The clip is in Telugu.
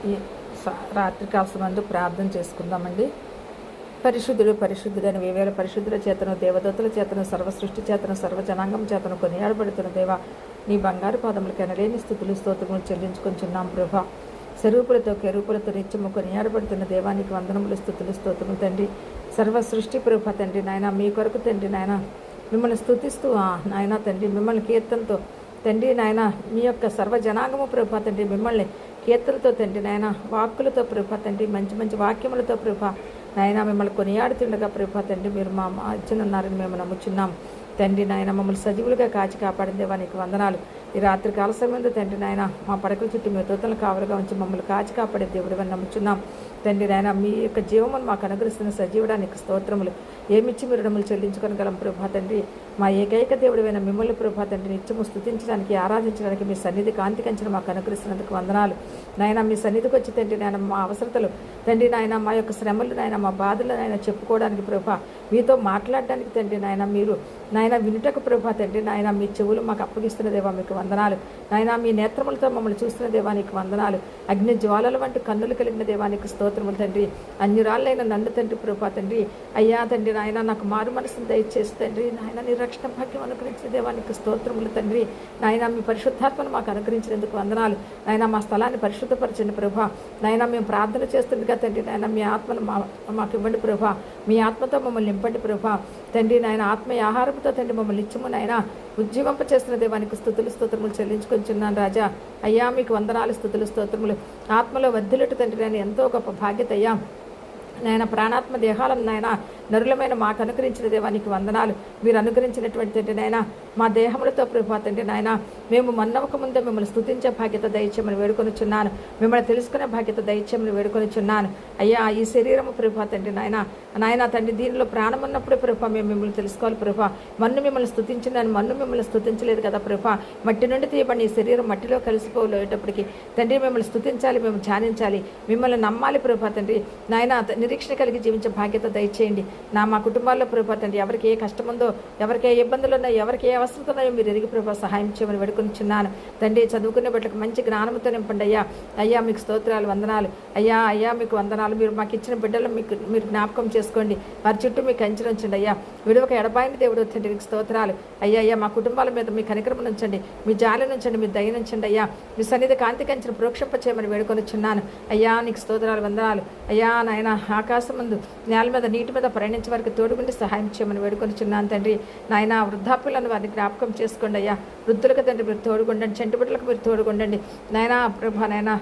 ఈ రాత్రికాల సమయంలో ప్రార్థన చేసుకుందామండి. పరిశుద్ధుడు పరిశుద్ధుడని వేవేల పరిశుద్ధుల చేతను దేవదూతల చేతను సర్వసృష్టి చేతను సర్వజనాంగం చేతను కొనియాడబడుతున్న దేవ, నీ బంగారు పాదములకు ఎనలేని స్థుతులు స్తోత్రములు చెల్లించుకొంచున్నాం ప్రభా. స్వరూపులతో కెరూపులతో నిత్యము కొనియాడబడుతున్న దేవానికి వందనములు స్థుతులు స్తోత్రములు తండ్రి. సర్వ సృష్టి ప్రభ తండ్రి నాయన, మీ కొరకు తండ్రి నాయన మిమ్మల్ని స్తుతిస్తూ నాయన తండ్రి మిమ్మల్ని కీర్తనతో తండ్రి నాయన మీ యొక్క సర్వజనాంగము ప్రభా తండ్రి మిమ్మల్ని కీర్తనతో తండ్రి నాయన వాక్కులతో ప్రభా తండ్రి మంచి మంచి వాక్యములతో ప్రభా నాయన మిమ్మల్ని కొనియాడుతుండగా ప్రభా తండ్రి మీరు మా ఇచ్చినున్నారని మేము నమ్ముచున్నాం తండ్రి నాయన. మమ్మల్ని సజీవులుగా కాచి కాపాడిన దేవా నీకు వందనాలు. ఈ రాత్రి కాల సమయంలో తండ్రి నాయన మా పడకల చుట్టూ మీ తోతలను కావలుగా ఉంచి మమ్మల్ని కాచి కాపాడే దేవుడు అని నమ్ముచున్నాం తండ్రి నాయన. మీ యొక్క జీవమును మాకు అనుగ్రహిస్తున్న సజీవుడానికి స్తోత్రములు. ఏమిచ్చి మీరు రుణములు చెల్లించుకొనగలం ప్రభా తండ్రి. మా ఏకైక దేవుడైన మిమ్మల్ని ప్రభా తండ్రి నిత్యము స్తుతించడానికి ఆరాధించడానికి మీ సన్నిధి కాంతి కంచెను మాకు అనుగ్రహిస్తున్నందుకు వందనాలు నాయన. మీ సన్నిధికి వచ్చి తండ్రి నాయన మా అవసరతలు తండ్రి నాయన మా యొక్క శ్రమలు నాయన మా బాధలు నాయన చెప్పుకోవడానికి ప్రభా, మీతో మాట్లాడడానికి తండ్రి నాయన మీరు నాయన వినుటకు ప్రభా తండ్రి నాయన మీ చెవులు మాకు అప్పగిస్తున్న దేవా మీకు వందనాలు నాయన. మీ నేత్రములతో మమ్మల్ని చూస్తున్న దేవానికి వందనాలు. అగ్ని జ్వాలల వంటి కన్నులు కలిగిన దేవానికి స్తోత్రములు తండ్రి. అన్యురాళ్ళైన నన్ను తండ్రి ప్రభా తండ్రి అయ్యా తండ్రి నాయన నాకు మారు మనసును దయచేసి తండ్రి నాయన నీ రక్షణ భాగ్యం అనుగ్రహించిన దేవానికి స్తోత్రములు తండ్రి నాయన. మీ పరిశుద్ధాత్మను మాకు అనుగ్రహించినందుకు వందనాలు నాయన. మా స్థలాన్ని పరిశుద్ధపరచండి ప్రభా నాయన. మేము ప్రార్థన చేస్తుండగా తండ్రి నాయన మీ ఆత్మను మాకు ఇవ్వండి ప్రభా. మీ ఆత్మతో మమ్మల్ని నింపండి ప్రభా తండ్రి నాయన. ఆత్మీయ ఆహారంతో తండ్రి మమ్మల్ని ఇచ్చము నాయన. ఉజ్జీవంప చేస్తున్న దేవానికి స్థుతులు స్తోత్రములు చెల్లించుకొంచున్నాను రాజా. అయ్యా మీకు వందనాలు స్థుతులు స్తోత్రములు. ఆత్మలో వర్ధిల్లుట తండ్రి నాయన ఎంతో గొప్ప బాధ్యత అయ్యా నాయన. ప్రాణాత్మ దేహాలను నాయన నరులమైన మాకు అనుగ్రహించిన దేవానికి వందనాలు. మీరు అనుగ్రహించినటువంటి తండ్రి నాయన మా దేహములతో ప్రభా తండ్రి నాయన మేము మన్నవక ముందే మిమ్మల్ని స్తుతించే భాగ్యత దయచేయమని వేడుకొనిచున్నాను. మిమ్మల్ని తెలుసుకునే భాగ్యత దయచేయమని వేడుకొనిచున్నాను అయ్యా. ఈ శరీరము ప్రభా తండ్రి నాయన నాయన తండ్రి దీనిలో ప్రాణం ఉన్నప్పుడు ప్రభా మేము మిమ్మల్ని తెలుసుకోవాలి ప్రభా. మన్ను మిమ్మల్ని స్తుతించినాను, మన్ను మిమ్మల్ని స్తుతించలేదు కదా ప్రభా. మట్టి నుండి తీయబడిన ఈ శరీరం మట్టిలో కలిసిపోలేటప్పటికి తండ్రి మిమ్మల్ని స్తుతించాలి, మేము ధ్యానించాలి, మిమ్మల్ని నమ్మాలి ప్రభా తండ్రి నాయన. నిరీక్షణ కలిగి జీవించే భాగ్యత దయచేయండి మా కుటుంబాల్లో ప్రభా తండ్రి. ఎవరికి ఏ కష్టం ఉందో, ఎవరికి ఏ ఇబ్బందులు ఉన్నాయో, ఎవరికి ఏ అవసరం ఉన్నాయో మీరు ఎరిగి ప్రభా సహాయం చేయమని వేడుకొనిచున్నాను తండ్రి. చదువుకునే బిడ్డలకు మంచి జ్ఞానంతో నింపండి అయ్యా. అయ్యా మీకు స్తోత్రాలు వందనాలు అయ్యా. అయ్యా మీకు వందనాలు. మీరు మాకు ఇచ్చిన బిడ్డలు మీరు జ్ఞాపకం చేసుకోండి, వారి చుట్టూ మీకు కంచె ఉంచండి అయ్యా. విడువక ఎడబాయిన దేవుడు తండ్రి స్తోత్రాలు అయ్యా. అయ్యా మా కుటుంబాల మీద మీ కనికరం ఉంచండి, మీ జాలి నుంచండి, మీ దయ నుంచండి అయ్యా. మీ సన్నిధి కాంతి కంచెను ప్రోక్షింప చేయమని వేడుకొనిచున్నాను అయ్యా. నీకు స్తోత్రాలు వందనాలు అయ్యా. నాయన ఆకాశం ముందు నేల మీద నీటి మీద ప్రయాణించే వారికి తోడుగుండి సహాయం చేయమని వేడుకొనిచున్నాను తండ్రి నాయన. వృద్ధాప్యులను వారిని జ్ఞాపకం చేసుకోండి అయ్యా. వృద్ధులకు తండ్రి మీరు తోడుగుండండి, చంటి బిడ్డలకు మీరు తోడుగుండండి నాయన ప్రభా నాయన.